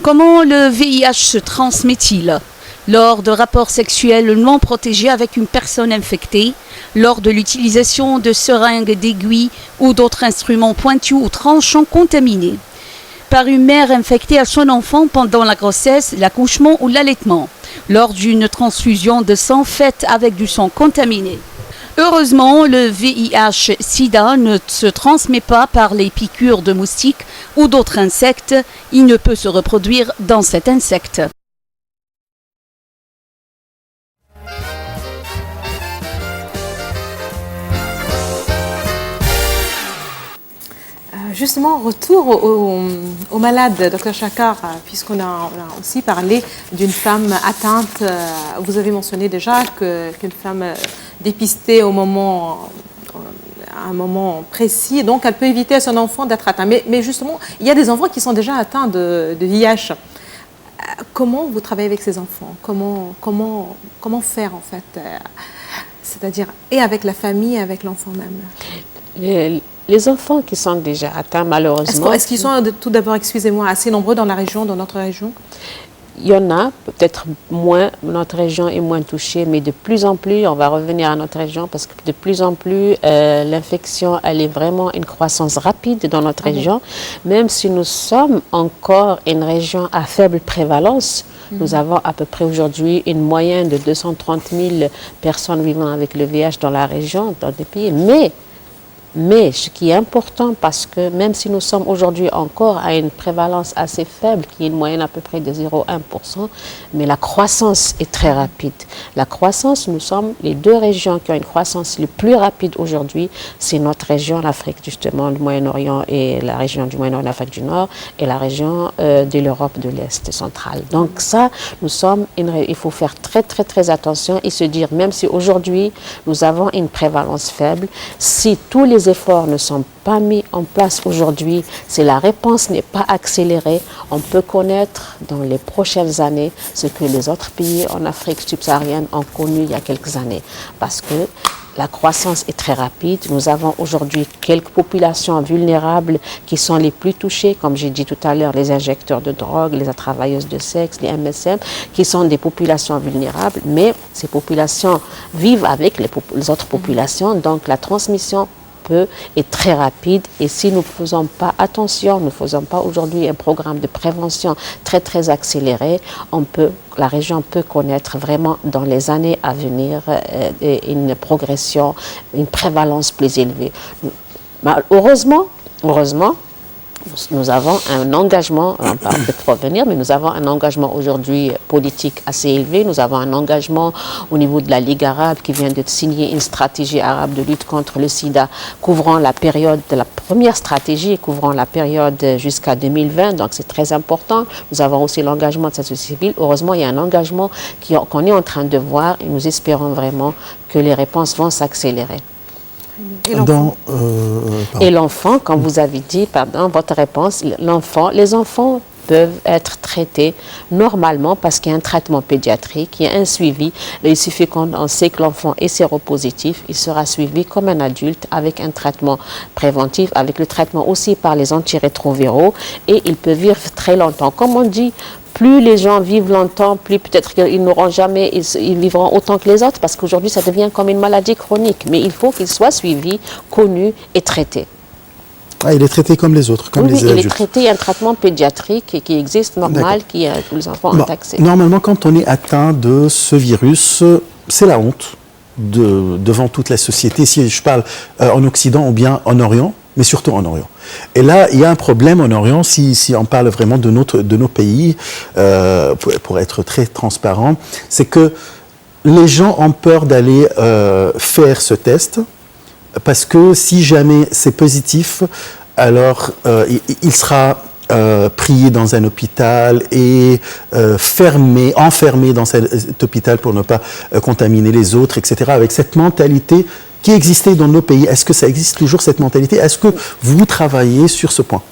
Comment le VIH se transmet-il? Lors de rapports sexuels non protégés avec une personne infectée, lors de l'utilisation de seringues, d'aiguilles ou d'autres instruments pointus ou tranchants contaminés, par une mère infectée à son enfant pendant la grossesse, l'accouchement ou l'allaitement, lors d'une transfusion de sang faite avec du sang contaminé. Heureusement, le VIH-Sida ne se transmet pas par les piqûres de moustiques ou d'autres insectes. Il ne peut se reproduire dans cet insecte. Justement, retour aux malades, Dr Shakar, puisqu'on a aussi parlé d'une femme atteinte. Vous avez mentionné déjà qu'une femme dépistée à un moment précis, donc elle peut éviter à son enfant d'être atteint. Mais justement, il y a des enfants qui sont déjà atteints de VIH. Comment vous travaillez avec ces enfants? Comment faire en fait? C'est-à-dire, et avec la famille, et avec l'enfant même. Les enfants qui sont déjà atteints, malheureusement... Est-ce qu'ils sont, tout d'abord, excusez-moi, assez nombreux dans notre région? Il y en a, peut-être moins, notre région est moins touchée, mais de plus en plus, on va revenir à notre région, parce que de plus en plus, l'infection, elle est vraiment une croissance rapide dans notre région. Même si nous sommes encore une région à faible prévalence, nous avons à peu près aujourd'hui une moyenne de 230 000 personnes vivant avec le VIH dans la région, dans des pays, mais ce qui est important, parce que même si nous sommes aujourd'hui encore à une prévalence assez faible, qui est une moyenne à peu près de 0,1%, mais la croissance est très rapide. La croissance, nous sommes les deux régions qui ont une croissance le plus rapide aujourd'hui, c'est notre région, l'Afrique justement, le Moyen-Orient et la région du Moyen-Orient, l'Afrique du Nord, et la région de l'Europe de l'Est centrale. Donc ça, il faut faire très très très attention et se dire, même si aujourd'hui nous avons une prévalence faible, si tous les efforts ne sont pas mis en place aujourd'hui, si la réponse n'est pas accélérée, on peut connaître dans les prochaines années ce que les autres pays en Afrique subsaharienne ont connu il y a quelques années. Parce que la croissance est très rapide. Nous avons aujourd'hui quelques populations vulnérables qui sont les plus touchées, comme j'ai dit tout à l'heure, les injecteurs de drogue, les travailleuses de sexe, les MSM, qui sont des populations vulnérables, mais ces populations vivent avec les autres populations, donc la transmission est très rapide, et si nous ne faisons pas attention, nous ne faisons pas aujourd'hui un programme de prévention très très accéléré, la région peut connaître vraiment dans les années à venir une progression, une prévalence plus élevée. Heureusement, nous avons un engagement, on va peut-être revenir, mais nous avons un engagement aujourd'hui politique assez élevé. Nous avons un engagement au niveau de la Ligue arabe qui vient de signer une stratégie arabe de lutte contre le sida couvrant la période de la première stratégie, couvrant la période jusqu'à 2020. Donc c'est très important. Nous avons aussi l'engagement de la société civile. Heureusement, il y a un engagement qu'on est en train de voir, et nous espérons vraiment que les réponses vont s'accélérer. Et l'enfant, comme vous avez dit, votre réponse, les enfants peuvent être traités normalement parce qu'il y a un traitement pédiatrique, il y a un suivi. Il suffit qu'on sait que l'enfant est séropositif, il sera suivi comme un adulte avec un traitement préventif, avec le traitement aussi par les antirétroviraux, et il peut vivre très longtemps. Comme on dit, plus les gens vivent longtemps, plus peut-être qu'ils n'auront jamais, ils vivront autant que les autres, parce qu'aujourd'hui, ça devient comme une maladie chronique. Mais il faut qu'ils soient suivis, connus et traités. Ah, il est traité comme les autres, comme les adultes. Oui, il est traité, il y a un traitement pédiatrique qui existe, normal, qui tous les enfants ont accès. Normalement, quand on est atteint de ce virus, c'est la honte devant toute la société. Si je parle en Occident ou bien en Orient, mais surtout en Orient. Et là, il y a un problème en Orient, si on parle vraiment de nos pays, pour être très transparent, c'est que les gens ont peur d'aller faire ce test, parce que si jamais c'est positif, alors il sera prié dans un hôpital et enfermé dans cet hôpital pour ne pas contaminer les autres, etc. Avec cette mentalité qui existait dans nos pays. Est-ce que ça existe toujours, cette mentalité? Est-ce que vous travaillez sur ce point?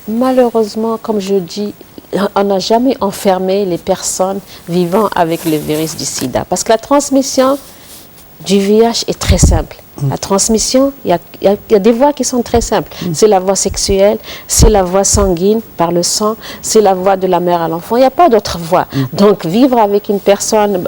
Malheureusement, comme je dis, on n'a jamais enfermé les personnes vivant avec le virus du sida. Parce que la transmission du VIH est très simple. La transmission, il y a des voies qui sont très simples. C'est la voie sexuelle, c'est la voie sanguine par le sang, c'est la voie de la mère à l'enfant. Il n'y a pas d'autre voie. Donc, vivre avec une personne,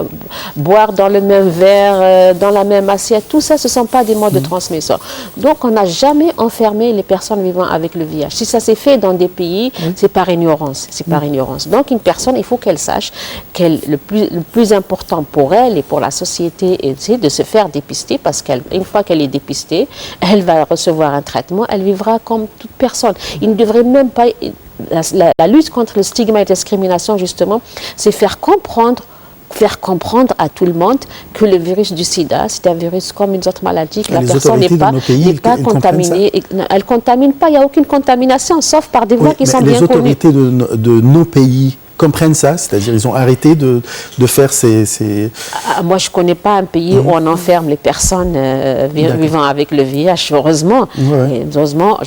boire dans le même verre, dans la même assiette, tout ça, ce ne sont pas des modes de transmission. Donc, on n'a jamais enfermé les personnes vivant avec le VIH. Si ça s'est fait dans des pays, c'est par ignorance. C'est par ignorance. Donc, une personne, il faut qu'elle sache que le plus important pour elle et pour la société, c'est de se faire dépister parce qu'une fois qu'elle est dépistée, elle va recevoir un traitement, elle vivra comme toute personne. Il ne devrait même pas... La lutte contre le stigma et la discrimination, justement, c'est faire comprendre à tout le monde que le virus du sida, c'est un virus comme une autre maladie, que la personne n'est pas contaminée. Elle ne contamine pas, il n'y a aucune contamination, sauf par des voies qui sont bien connues. Les autorités de nos pays comprennent ça, c'est-à-dire ils ont arrêté de faire ces... Moi, je ne connais pas un pays où on enferme les personnes vivant avec le VIH, heureusement. Et heureusement,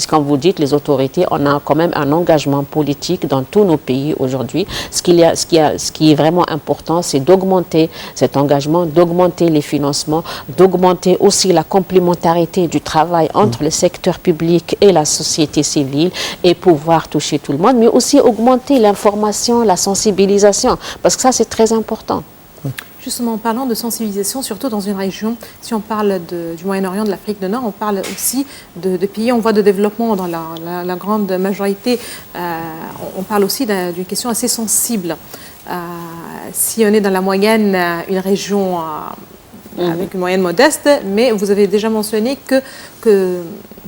quand vous dites les autorités, on a quand même un engagement politique dans tous nos pays aujourd'hui. Ce qui est vraiment important, c'est d'augmenter cet engagement, d'augmenter les financements, d'augmenter aussi la complémentarité du travail entre le secteur public et la société civile et pouvoir toucher tout le monde, mais aussi augmenter l'information, la sensibilisation, parce que ça, c'est très important. Justement, en parlant de sensibilisation, surtout dans une région, si on parle du Moyen-Orient, de l'Afrique du Nord, on parle aussi de pays en voie de développement dans la grande majorité. On parle aussi d'une question assez sensible. Si on est dans la moyenne, une région avec une moyenne modeste, mais vous avez déjà mentionné que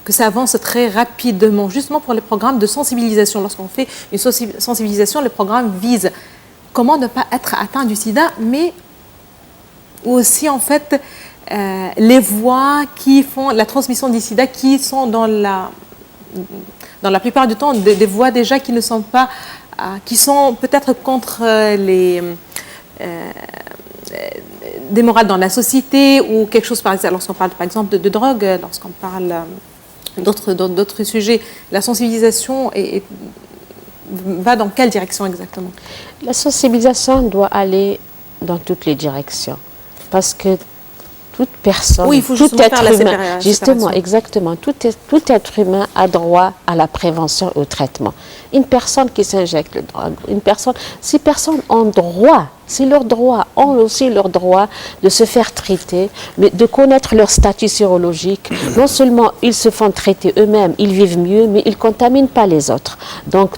ça avance très rapidement, justement pour les programmes de sensibilisation. Lorsqu'on fait une sensibilisation, le programme vise comment ne pas être atteint du sida, mais aussi en fait les voies qui font la transmission du sida, qui sont dans la plupart du temps des voies déjà qui ne sont pas, qui sont peut-être contre des morales dans la société ou quelque chose, par exemple, lorsqu'on parle par exemple de drogue, lorsqu'on parle d'autres sujets, la sensibilisation va dans quelle direction exactement? La sensibilisation doit aller dans toutes les directions parce que toute personne, oui, il faut tout être humain, justement, exactement, tout être humain a droit à la prévention et au traitement. Une personne qui s'injecte le drogue, ces personnes ont droit, c'est leur droit, ont aussi leur droit de se faire traiter, mais de connaître leur statut sérologique. Non seulement ils se font traiter eux-mêmes, ils vivent mieux, mais ils ne contaminent pas les autres. Donc,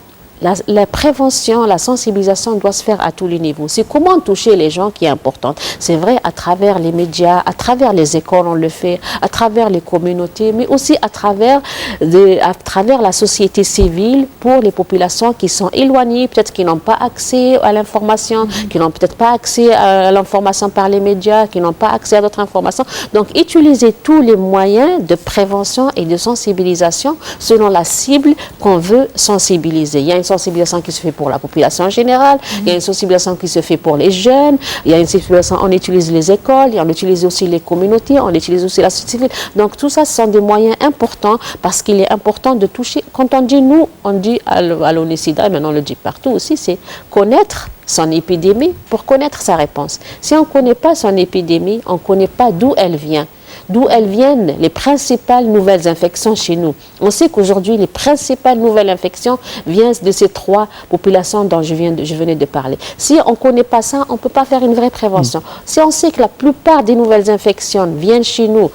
la prévention, la sensibilisation doit se faire à tous les niveaux. C'est comment toucher les gens qui est important. C'est vrai, à travers les médias, à travers les écoles, on le fait, à travers les communautés, mais aussi à travers la société civile pour les populations qui sont éloignées, peut-être qui n'ont pas accès à l'information, qui n'ont peut-être pas accès à l'information par les médias, qui n'ont pas accès à d'autres informations. Donc, utiliser tous les moyens de prévention et de sensibilisation selon la cible qu'on veut sensibiliser. Il y a une sensibilisation qui se fait pour la population en général, il y a une sensibilisation qui se fait pour les jeunes, il y a une sensibilisation, on utilise les écoles, on utilise aussi les communautés, on utilise aussi la société civile. Donc tout ça, ce sont des moyens importants parce qu'il est important de toucher. Quand on dit nous, on dit à l'ONU-SIDA, maintenant on le dit partout aussi, c'est connaître son épidémie pour connaître sa réponse. Si on ne connaît pas son épidémie, on ne connaît pas d'où elle vient. D'où elles viennent les principales nouvelles infections chez nous. On sait qu'aujourd'hui, les principales nouvelles infections viennent de ces trois populations dont je venais de parler. Si on ne connaît pas ça, on ne peut pas faire une vraie prévention. Si on sait que la plupart des nouvelles infections viennent chez nous,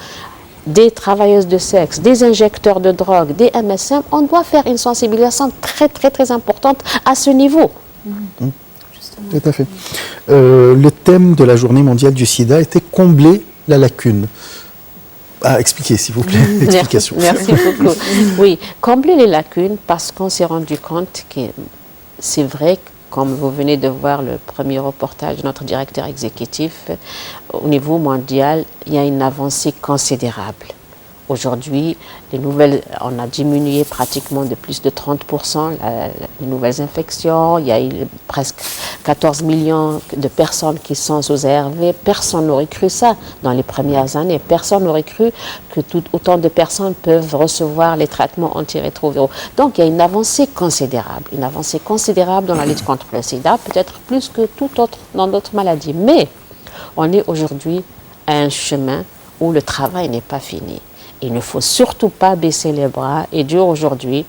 des travailleuses de sexe, des injecteurs de drogue, des MSM, on doit faire une sensibilisation très, très, très importante à ce niveau. Tout à fait. Le thème de la journée mondiale du sida était combler la lacune. Expliquez, s'il vous plaît, l'explication. Merci beaucoup. Oui, combler les lacunes parce qu'on s'est rendu compte que c'est vrai, comme vous venez de voir le premier reportage de notre directeur exécutif, au niveau mondial, il y a une avancée considérable. Aujourd'hui, on a diminué pratiquement de plus de 30% les nouvelles infections. Il y a eu presque 14 millions de personnes qui sont sous ARV. Personne n'aurait cru ça dans les premières années. Personne n'aurait cru que autant de personnes peuvent recevoir les traitements antirétroviraux. Donc, il y a une avancée considérable dans la lutte contre le sida, peut-être plus que tout autre dans d'autres maladies. Mais on est aujourd'hui à un chemin où le travail n'est pas fini. Il ne faut surtout pas baisser les bras et dire aujourd'hui,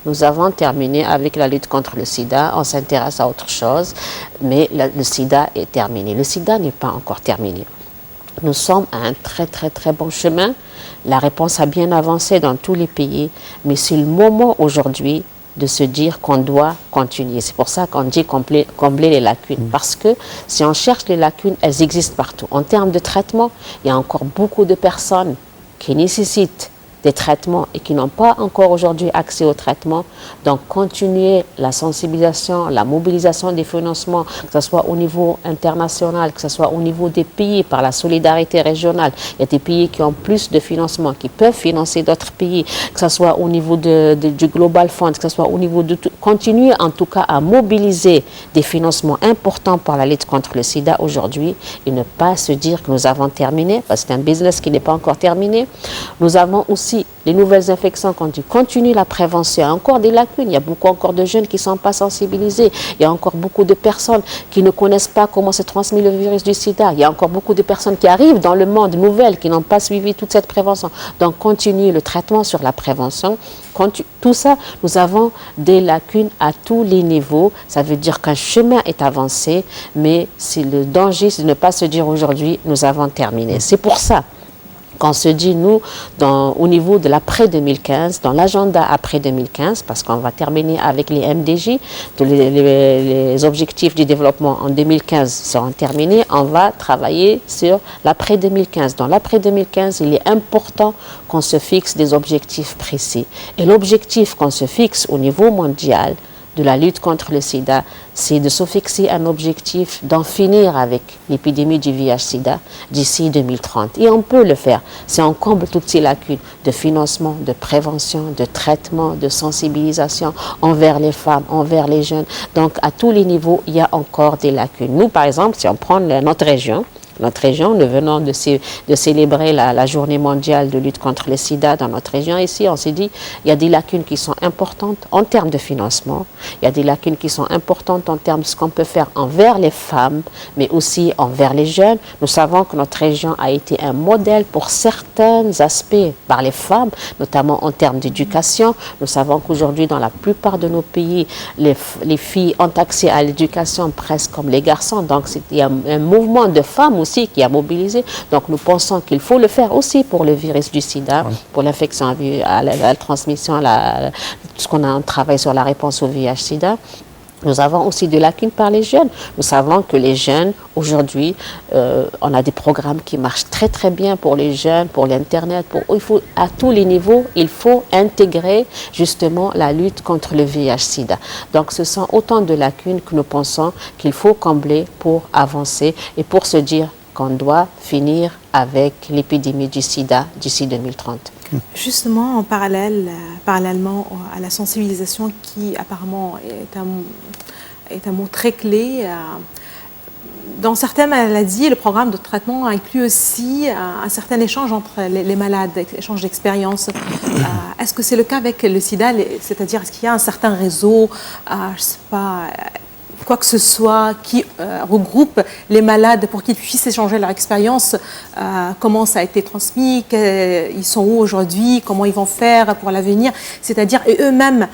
nous avons terminé avec la lutte contre le sida, on s'intéresse à autre chose, mais le sida est terminé. Le sida n'est pas encore terminé. Nous sommes à un très très très bon chemin. La réponse a bien avancé dans tous les pays, mais c'est le moment aujourd'hui de se dire qu'on doit continuer. C'est pour ça qu'on dit combler les lacunes. Parce que si on cherche les lacunes, elles existent partout. En termes de traitement, il y a encore beaucoup de personnes qui nécessitent des traitements et qui n'ont pas encore aujourd'hui accès aux traitements. Donc, continuer la sensibilisation, la mobilisation des financements, que ce soit au niveau international, que ce soit au niveau des pays, par la solidarité régionale. Il y a des pays qui ont plus de financement, qui peuvent financer d'autres pays, que ce soit au niveau du Global Fund, que ce soit au niveau de tout. Continuer en tout cas à mobiliser des financements importants pour la lutte contre le sida aujourd'hui et ne pas se dire que nous avons terminé, parce que c'est un business qui n'est pas encore terminé. Nous avons aussi les nouvelles infections continue la prévention. Il y a encore des lacunes. Il y a beaucoup encore de jeunes qui ne sont pas sensibilisés. Il y a encore beaucoup de personnes qui ne connaissent pas comment se transmet le virus du sida. Il y a encore beaucoup de personnes qui arrivent dans le monde nouvelles qui n'ont pas suivi toute cette prévention. Donc, continuer le traitement sur la prévention. Tout ça, nous avons des lacunes à tous les niveaux. Ça veut dire qu'un chemin est avancé, mais c'est le danger, c'est de ne pas se dire aujourd'hui, nous avons terminé. C'est pour ça qu'on se dit, nous, au niveau de l'après-2015, dans l'agenda après 2015, parce qu'on va terminer avec les MDJ, les objectifs du développement en 2015 seront terminés, on va travailler sur l'après-2015. Dans l'après-2015, il est important qu'on se fixe des objectifs précis. Et l'objectif qu'on se fixe au niveau mondial, de la lutte contre le sida, c'est de se fixer un objectif d'en finir avec l'épidémie du VIH-Sida d'ici 2030. Et on peut le faire si on comble toutes ces lacunes de financement, de prévention, de traitement, de sensibilisation envers les femmes, envers les jeunes. Donc, à tous les niveaux, il y a encore des lacunes. Nous, par exemple, si on prend notre région, nous venons de célébrer la journée mondiale de lutte contre le sida dans notre région. Ici, on s'est dit, il y a des lacunes qui sont importantes en termes de financement. Il y a des lacunes qui sont importantes en termes de ce qu'on peut faire envers les femmes, mais aussi envers les jeunes. Nous savons que notre région a été un modèle pour certains aspects par les femmes, notamment en termes d'éducation. Nous savons qu'aujourd'hui, dans la plupart de nos pays, les filles ont accès à l'éducation presque comme les garçons. Donc, il y a un mouvement de femmes aussi qui a mobilisé. Donc, nous pensons qu'il faut le faire aussi pour le virus du sida, pour l'infection à la transmission, ce qu'on a en travail sur la réponse au VIH-Sida. Nous avons aussi des lacunes par les jeunes. Nous savons que les jeunes, aujourd'hui, on a des programmes qui marchent très très bien pour les jeunes, pour l'Internet. À tous les niveaux, il faut intégrer justement la lutte contre le VIH-Sida. Donc ce sont autant de lacunes que nous pensons qu'il faut combler pour avancer et pour se dire qu'on doit finir avec l'épidémie du sida d'ici 2030. Justement, parallèlement à la sensibilisation qui apparemment est un mot très clé, dans certaines maladies, le programme de traitement inclut aussi un certain échange entre les malades, échange d'expériences. Est-ce que c'est le cas avec le sida, c'est-à-dire est-ce qu'il y a un certain réseau, je ne sais pas, quoi que ce soit qui regroupe les malades pour qu'ils puissent échanger leur expérience, comment ça a été transmis, ils sont où aujourd'hui, comment ils vont faire pour l'avenir, c'est-à-dire et eux-mêmes,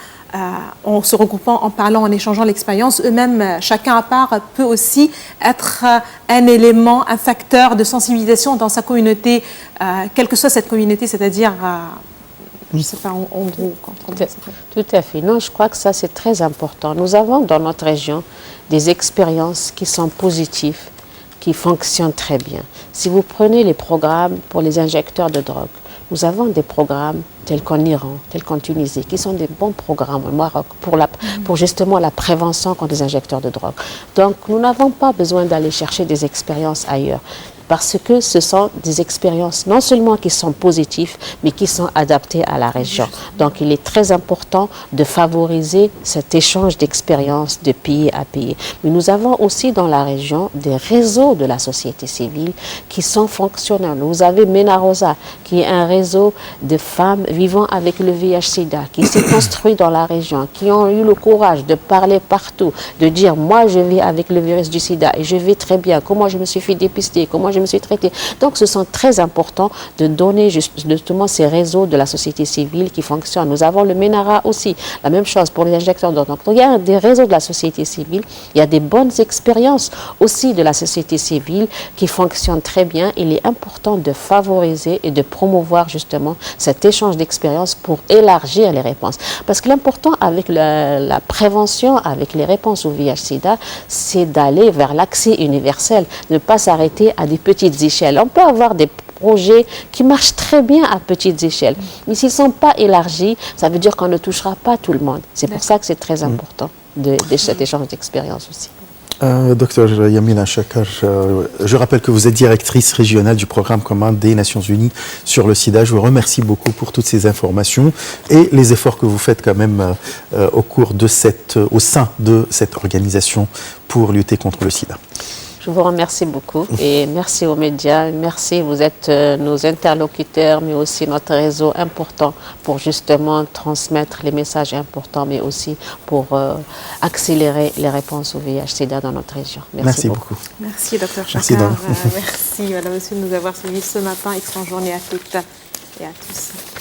en se regroupant, en parlant, en échangeant l'expérience, eux-mêmes, chacun à part, peut aussi être un élément, un facteur de sensibilisation dans sa communauté, quelle que soit cette communauté, c'est-à-dire... je ne sais pas, en gros. Tout à fait. Non, je crois que ça, c'est très important. Nous avons dans notre région des expériences qui sont positives, qui fonctionnent très bien. Si vous prenez les programmes pour les injecteurs de drogue, nous avons des programmes tels qu'en Iran, tels qu'en Tunisie, qui sont des bons programmes au Maroc pour justement la prévention contre les injecteurs de drogue. Donc, nous n'avons pas besoin d'aller chercher des expériences ailleurs, parce que ce sont des expériences non seulement qui sont positives, mais qui sont adaptées à la région. Donc, il est très important de favoriser cet échange d'expériences de pays à pays. Mais nous avons aussi dans la région des réseaux de la société civile qui sont fonctionnels. Vous avez Mena Rosa, qui est un réseau de femmes vivant avec le VIH-Sida, qui s'est construit dans la région, qui ont eu le courage de parler partout, de dire « moi je vis avec le virus du sida et je vais très bien, comment je me suis fait dépister, comment je me suis traitée. Donc, ce sont très important de donner justement ces réseaux de la société civile qui fonctionnent. Nous avons le MENARA aussi, la même chose pour les injecteurs d'ordre. Donc, il y a des réseaux de la société civile, il y a des bonnes expériences aussi de la société civile qui fonctionnent très bien. Il est important de favoriser et de promouvoir justement cet échange d'expériences pour élargir les réponses. Parce que l'important avec la prévention, avec les réponses au VIH-Sida, c'est d'aller vers l'accès universel, ne pas s'arrêter à des petites échelles. On peut avoir des projets qui marchent très bien à petites échelles, mais s'ils ne sont pas élargis, ça veut dire qu'on ne touchera pas tout le monde. C'est pour ça que c'est très important de cet échange d'expérience aussi. Docteur Yamina Chakar, je rappelle que vous êtes directrice régionale du programme commun des Nations Unies sur le sida. Je vous remercie beaucoup pour toutes ces informations et les efforts que vous faites quand même au sein de cette organisation pour lutter contre le sida. Je vous remercie beaucoup et merci aux médias. Merci, vous êtes nos interlocuteurs, mais aussi notre réseau important pour justement transmettre les messages importants, mais aussi pour accélérer les réponses au VIH-Sida dans notre région. Merci beaucoup. Merci, Dr Chakar. Merci, merci, Madame, Monsieur, de nous avoir suivis ce matin. Excellente journée à toutes et à tous.